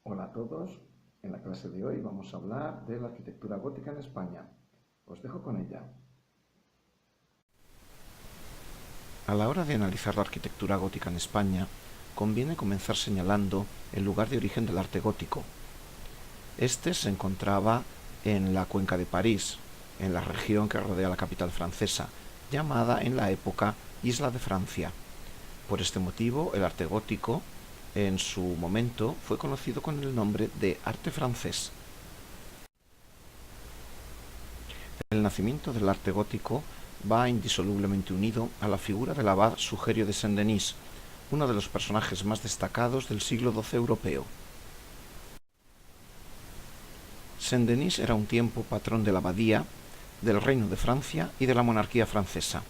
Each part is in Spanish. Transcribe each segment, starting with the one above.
Hola a todos, en la clase de hoy vamos a hablar de la arquitectura gótica en España. Os dejo con ella. A la hora de analizar la arquitectura gótica en España, conviene comenzar señalando el lugar de origen del arte gótico. Este se encontraba en la Cuenca de París, en la región que rodea la capital francesa, llamada en la época Isla de Francia. Por este motivo, el arte gótico, en su momento, fue conocido con el nombre de arte francés. El nacimiento del arte gótico va indisolublemente unido a la figura del abad Sugerio de Saint-Denis, uno de los personajes más destacados del siglo XII europeo. Saint-Denis era un tiempo patrón de la abadía, del Reino de Francia y de la monarquía francesa.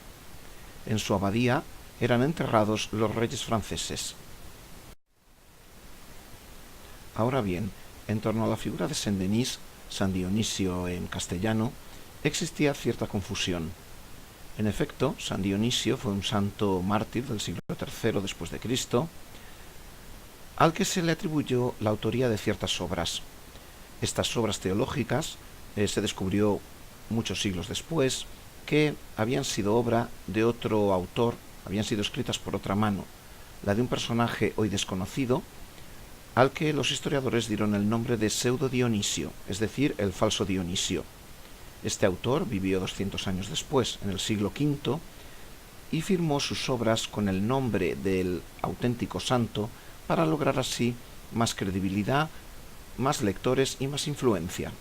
En su abadía eran enterrados los reyes franceses. Ahora bien, en torno a la figura de Saint-Denis, San Dionisio en castellano, existía cierta confusión. En efecto, San Dionisio fue un santo mártir del siglo III después de Cristo, al que se le atribuyó la autoría de ciertas obras. Estas obras teológicas se descubrió muchos siglos después que habían sido obra de otro autor, habían sido escritas por otra mano, la de un personaje hoy desconocido, al que los historiadores dieron el nombre de Pseudo Dionisio, es decir, el falso Dionisio. Este autor vivió 200 años después, en el siglo V, y firmó sus obras con el nombre del auténtico santo para lograr así más credibilidad, más lectores y más influencia.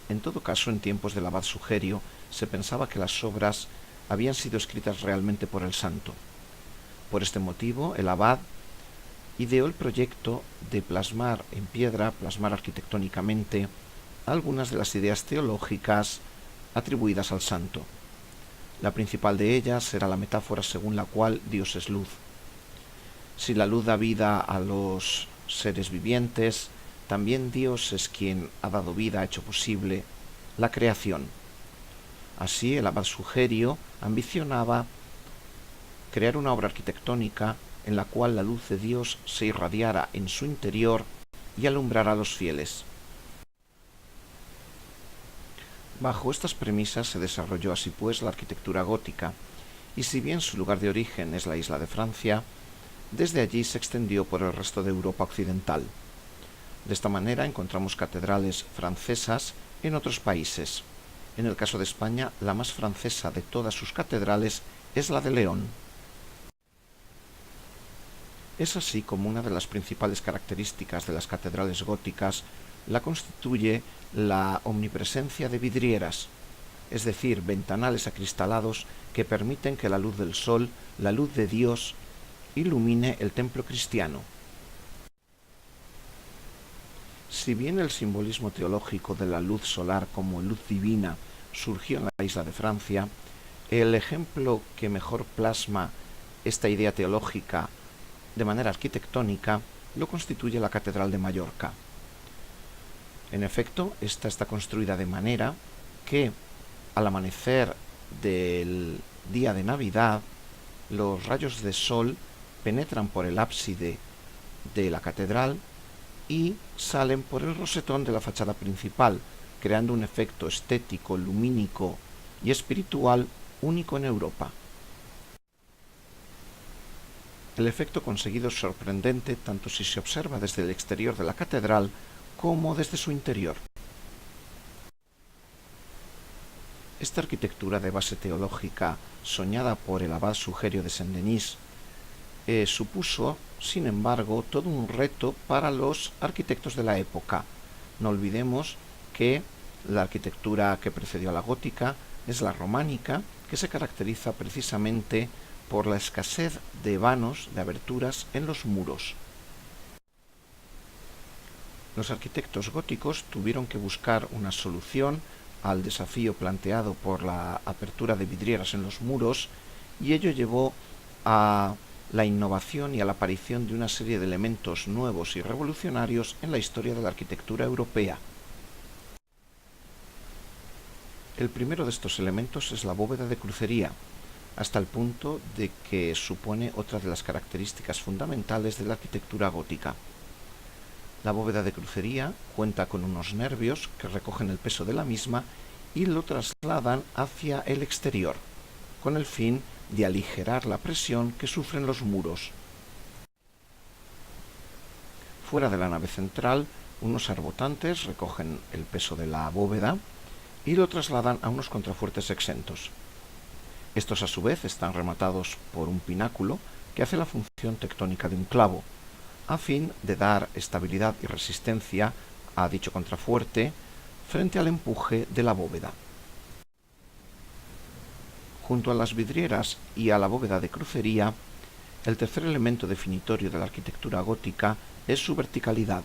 En todo caso, en tiempos del abad Sugerio, se pensaba que las obras habían sido escritas realmente por el santo. Por este motivo, el abad ideó el proyecto de plasmar en piedra, plasmar arquitectónicamente, algunas de las ideas teológicas atribuidas al santo. La principal de ellas era la metáfora según la cual Dios es luz. Si la luz da vida a los seres vivientes, también Dios es quien ha dado vida, ha hecho posible la creación. Así, el abad Sugerio ambicionaba crear una obra arquitectónica en la cual la luz de Dios se irradiara en su interior y alumbrara a los fieles. Bajo estas premisas se desarrolló así pues la arquitectura gótica, y si bien su lugar de origen es la isla de Francia, desde allí se extendió por el resto de Europa occidental. De esta manera encontramos catedrales francesas en otros países. En el caso de España, la más francesa de todas sus catedrales es la de León. Es así como una de las principales características de las catedrales góticas la constituye la omnipresencia de vidrieras, es decir, ventanales acristalados que permiten que la luz del sol, la luz de Dios, ilumine el templo cristiano. Si bien el simbolismo teológico de la luz solar como luz divina surgió en la isla de Francia, el ejemplo que mejor plasma esta idea teológica de manera arquitectónica lo constituye la Catedral de Mallorca. En efecto, esta está construida de manera que al amanecer del día de Navidad, los rayos de sol penetran por el ábside de la catedral y salen por el rosetón de la fachada principal, creando un efecto estético, lumínico y espiritual único en Europa. El efecto conseguido es sorprendente tanto si se observa desde el exterior de la catedral como desde su interior. Esta arquitectura de base teológica, soñada por el abad Sugerio de Saint-Denis, supuso, sin embargo, todo un reto para los arquitectos de la época. No olvidemos que la arquitectura que precedió a la gótica es la románica, que se caracteriza precisamente por la escasez de vanos, de aberturas en los muros. Los arquitectos góticos tuvieron que buscar una solución al desafío planteado por la apertura de vidrieras en los muros, y ello llevó a la innovación y a la aparición de una serie de elementos nuevos y revolucionarios en la historia de la arquitectura europea. El primero de estos elementos es la bóveda de crucería, hasta el punto de que supone otra de las características fundamentales de la arquitectura gótica. La bóveda de crucería cuenta con unos nervios que recogen el peso de la misma y lo trasladan hacia el exterior, con el fin de aligerar la presión que sufren los muros. Fuera de la nave central, unos arbotantes recogen el peso de la bóveda y lo trasladan a unos contrafuertes exentos. Estos a su vez están rematados por un pináculo que hace la función tectónica de un clavo, a fin de dar estabilidad y resistencia a dicho contrafuerte frente al empuje de la bóveda. Junto a las vidrieras y a la bóveda de crucería, el tercer elemento definitorio de la arquitectura gótica es su verticalidad.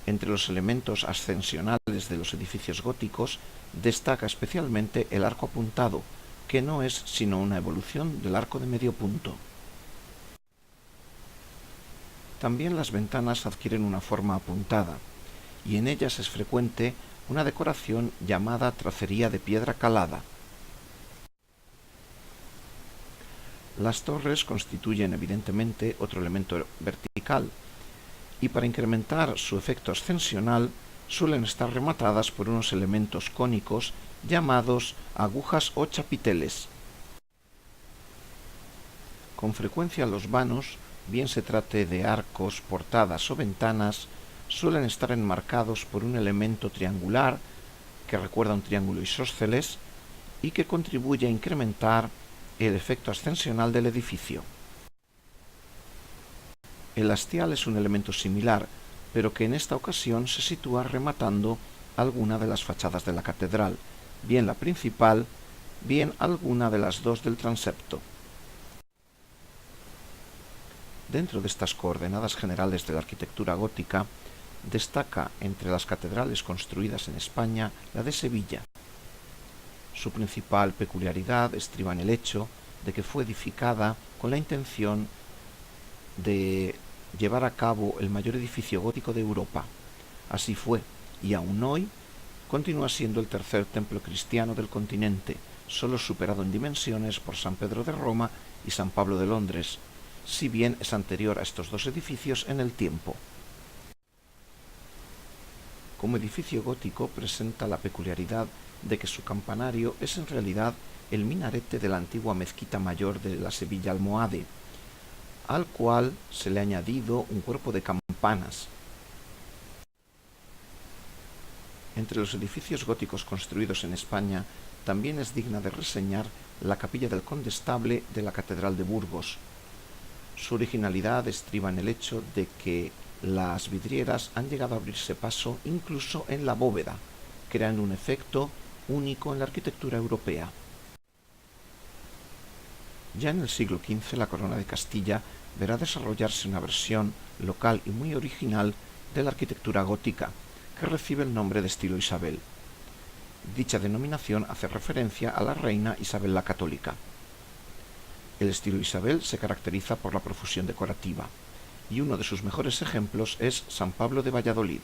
Entre los elementos ascensionales de los edificios góticos destaca especialmente el arco apuntado, que no es sino una evolución del arco de medio punto. También las ventanas adquieren una forma apuntada, y en ellas es frecuente una decoración llamada tracería de piedra calada. Las torres constituyen evidentemente otro elemento vertical, y para incrementar su efecto ascensional suelen estar rematadas por unos elementos cónicos llamados agujas o chapiteles. Con frecuencia los vanos, bien se trate de arcos, portadas o ventanas, suelen estar enmarcados por un elemento triangular que recuerda un triángulo isósceles y que contribuye a incrementar el efecto ascensional del edificio. El hastial es un elemento similar, pero que en esta ocasión se sitúa rematando alguna de las fachadas de la catedral, bien la principal, bien alguna de las dos del transepto. Dentro de estas coordenadas generales de la arquitectura gótica, destaca entre las catedrales construidas en España la de Sevilla. Su principal peculiaridad estriba en el hecho de que fue edificada con la intención de llevar a cabo el mayor edificio gótico de Europa. Así fue, y aún hoy continúa siendo el tercer templo cristiano del continente, solo superado en dimensiones por San Pedro de Roma y San Pablo de Londres, si bien es anterior a estos dos edificios en el tiempo. Como edificio gótico presenta la peculiaridad de que su campanario es en realidad el minarete de la antigua mezquita mayor de la Sevilla Almohade, al cual se le ha añadido un cuerpo de campanas. Entre los edificios góticos construidos en España también es digna de reseñar la capilla del Condestable de la Catedral de Burgos. Su originalidad estriba en el hecho de que las vidrieras han llegado a abrirse paso incluso en la bóveda, creando un efecto único en la arquitectura europea. Ya en el siglo XV la Corona de Castilla verá desarrollarse una versión local y muy original de la arquitectura gótica, que recibe el nombre de estilo Isabel. Dicha denominación hace referencia a la reina Isabel la Católica. El estilo Isabel se caracteriza por la profusión decorativa, y uno de sus mejores ejemplos es San Pablo de Valladolid.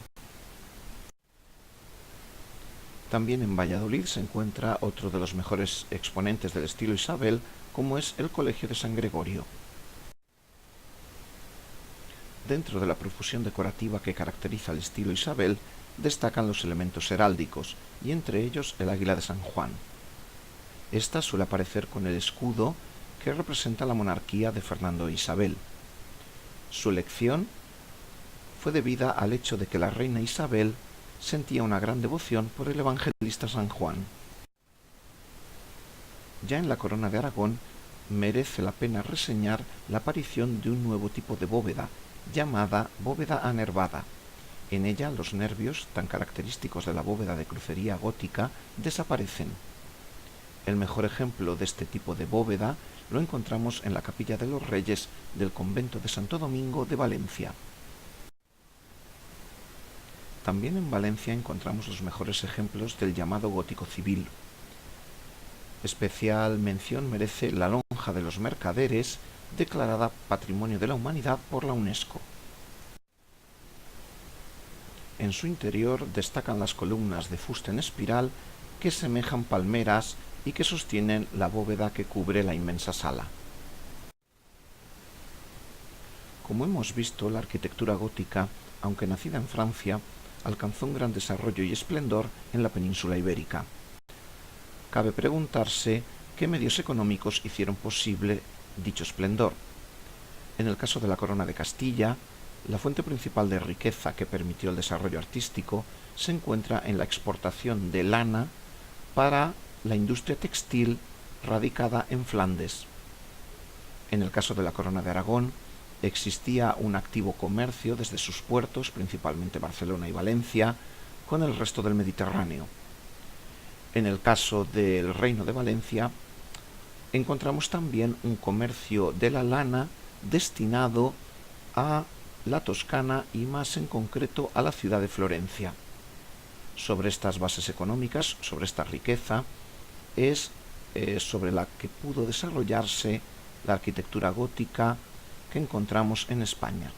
También en Valladolid se encuentra otro de los mejores exponentes del estilo Isabel, como es el Colegio de San Gregorio. Dentro de la profusión decorativa que caracteriza el estilo Isabel, destacan los elementos heráldicos, y entre ellos el águila de San Juan. Esta suele aparecer con el escudo que representa la monarquía de Fernando e Isabel. Su elección fue debida al hecho de que la reina Isabel sentía una gran devoción por el evangelista San Juan. Ya en la Corona de Aragón merece la pena reseñar la aparición de un nuevo tipo de bóveda, llamada bóveda anervada. En ella los nervios, tan característicos de la bóveda de crucería gótica, desaparecen. El mejor ejemplo de este tipo de bóveda lo encontramos en la Capilla de los Reyes del convento de Santo Domingo de Valencia. También en Valencia encontramos los mejores ejemplos del llamado gótico civil. Especial mención merece la lonja de los mercaderes, declarada Patrimonio de la Humanidad por la UNESCO. En su interior destacan las columnas de fuste en espiral que semejan palmeras y que sostienen la bóveda que cubre la inmensa sala. Como hemos visto, la arquitectura gótica, aunque nacida en Francia, alcanzó un gran desarrollo y esplendor en la península ibérica. Cabe preguntarse qué medios económicos hicieron posible dicho esplendor. En el caso de la Corona de Castilla, la fuente principal de riqueza que permitió el desarrollo artístico se encuentra en la exportación de lana para la industria textil radicada en Flandes. En el caso de la Corona de Aragón, existía un activo comercio desde sus puertos, principalmente Barcelona y Valencia, con el resto del Mediterráneo. En el caso del Reino de Valencia, encontramos también un comercio de la lana destinado a la Toscana y más en concreto a la ciudad de Florencia. Sobre estas bases económicas, sobre esta riqueza, es sobre la que pudo desarrollarse la arquitectura gótica que encontramos en España.